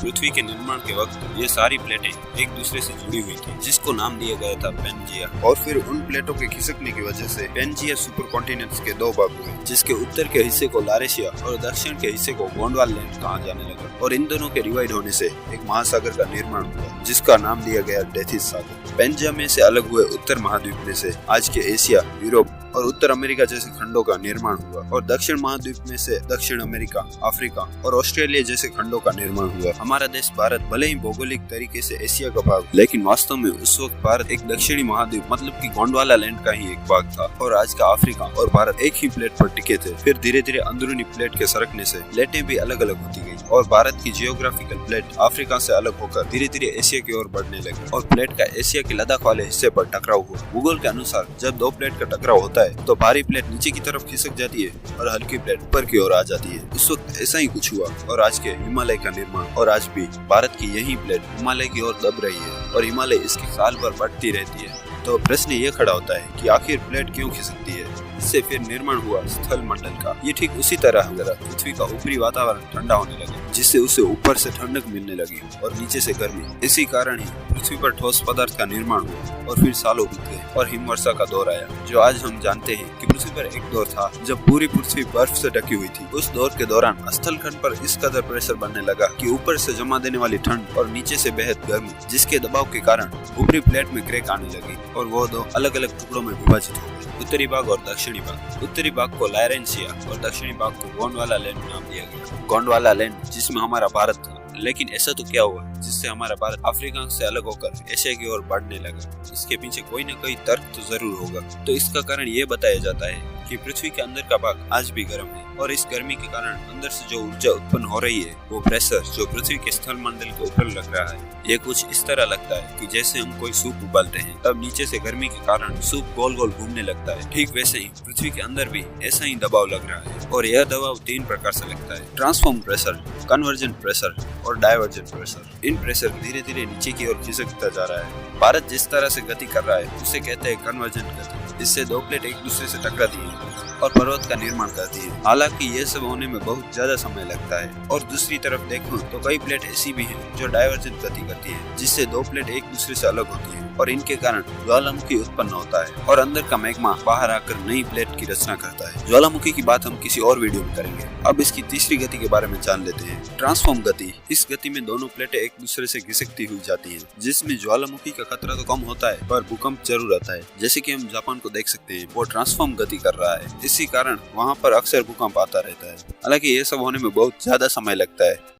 पृथ्वी के निर्माण के वक्त ये सारी प्लेटें एक दूसरे से जुड़ी हुई थी, जिसको नाम दिया गया था पेंजिया। और फिर उन प्लेटों के खिसकने की वजह से पेंजिया सुपर कॉन्टिनेंट्स के दो भाग हुए, जिसके उत्तर के हिस्से को लारेशिया और दक्षिण के हिस्से को गोंडवाना लैंड कहा जाने लगा। और इन दोनों के डिवाइड होने से एक महासागर का निर्माण हुआ, जिसका नाम दिया गया डेथिस सागर। पेंजिया में से अलग हुए उत्तर महाद्वीप में से आज के एशिया, यूरोप और उत्तर अमेरिका जैसे खंडों का निर्माण हुआ, और दक्षिण महाद्वीप में से दक्षिण अमेरिका, अफ्रीका और ऑस्ट्रेलिया जैसे खंडों का निर्माण हुआ। हमारा देश भारत भले ही भौगोलिक तरीके से एशिया का भाग, लेकिन वास्तव में उस वक्त भारत एक दक्षिणी महाद्वीप मतलब कि गोंडवाना लैंड का ही एक भाग था, और आज का अफ्रीका और भारत एक ही प्लेट पर टिके थे। फिर धीरे धीरे अंदरूनी प्लेट के सरकने से प्लेटें भी अलग अलग होती गई, और भारत की जियोग्राफिकल प्लेट अफ्रीका से अलग होकर धीरे धीरे एशिया की ओर बढ़ने लगी, और प्लेट का एशिया के लद्दाख वाले हिस्से पर टकराव हुआ। भूगोल के अनुसार जब दो प्लेट का टकराव होता है तो भारी प्लेट नीचे की तरफ खिसक जाती है और हल्की प्लेट ऊपर की ओर आ जाती है। उस वक्त ऐसा ही कुछ हुआ, और आज के हिमालय का निर्माण, और आज भी भारत की यही प्लेट हिमालय की ओर दब रही है, और हिमालय इसकी साल भर बढ़ती रहती है। तो प्रश्न ये खड़ा होता है कि आखिर प्लेट क्यों खिसकती है? इससे फिर निर्माण हुआ स्थल मंडल का। ये ठीक उसी तरह पृथ्वी का ऊपरी वातावरण ठंडा होने लगा, जिससे उसे ऊपर से ठंडक मिलने लगी और नीचे से गर्मी। इसी कारण ही पृथ्वी पर ठोस पदार्थ का निर्माण हुआ, और फिर सालों बीत गए और हिमवर्षा का दौर आया, जो आज हम जानते हैं कि पृथ्वी पर एक दौर था जब पूरी पृथ्वी बर्फ से ढकी हुई थी। उस दौर के दौरान स्थल खंड पर इस कदर प्रेशर बनने लगा कि ऊपर से जमा देने वाली ठंड और नीचे से बेहद गर्मी, जिसके दबाव के कारण ऊपरी प्लेट में क्रैक आने लगी, और वो दो अलग अलग टुकड़ों में विभाजित हो गए, उत्तरी भाग और दक्षिणी भाग। उत्तरी भाग को लारेंशिया और दक्षिणी भाग को गोंडवाना लैंड नाम दिया गया। गोंडवाना लैंड जिसमें हमारा भारत था, लेकिन ऐसा तो क्या हुआ जिससे हमारा भारत अफ्रीका से अलग होकर एशिया की ओर बढ़ने लगा? इसके पीछे कोई न कोई तर्क तो जरूर होगा। तो इसका कारण ये बताया जाता है कि पृथ्वी के अंदर का भाग आज भी गर्म है, और इस गर्मी के कारण अंदर से जो ऊर्जा उत्पन्न हो रही है वो प्रेशर जो पृथ्वी के स्थल मंडल के ऊपर लग रहा है। ये कुछ इस तरह लगता है कि जैसे हम कोई सूप उबालते हैं, तब नीचे से गर्मी के कारण सूप गोल गोल घूमने लगता है। ठीक वैसे ही पृथ्वी के अंदर भी ऐसा ही दबाव लग रहा है, और यह दबाव तीन प्रकार से लगता है: ट्रांसफॉर्म प्रेशर, कन्वर्जेंट प्रेशर और डाइवर्जेंट प्रेशर। इन प्रेशर धीरे धीरे नीचे की ओर खिसकता जा रहा है। भारत जिस तरह से गति कर रहा है उसे कहते हैं कन्वर्जेंट गति। इससे दो प्लेट एक दूसरे से टकराती है और पर्वत का निर्माण करती है। हालांकि ये सब होने में बहुत ज्यादा समय लगता है। और दूसरी तरफ देखो तो कई प्लेट ऐसी भी हैं जो डाइवर्जेंट गति करती है, जिससे दो प्लेट एक दूसरे से अलग होती है, और इनके कारण ज्वालामुखी उत्पन्न होता है, और अंदर का मैग्मा बाहर आकर नई प्लेट की रचना करता है। ज्वालामुखी की बात हम किसी और वीडियो में करेंगे। अब इसकी तीसरी गति के बारे में जान लेते हैं, ट्रांसफॉर्म गति। इस गति में दोनों प्लेटें एक दूसरे से घिसकती हुई जाती हैं, जिसमें ज्वालामुखी का खतरा तो कम होता है, पर भूकंप जरूर आता है। जैसे कि हम जापान को देख सकते हैं, वो ट्रांसफॉर्म गति कर रहा है। इसी कारण वहाँ पर अक्सर भूकंप आता रहता है। हालांकि ये सब होने में बहुत ज्यादा समय लगता है।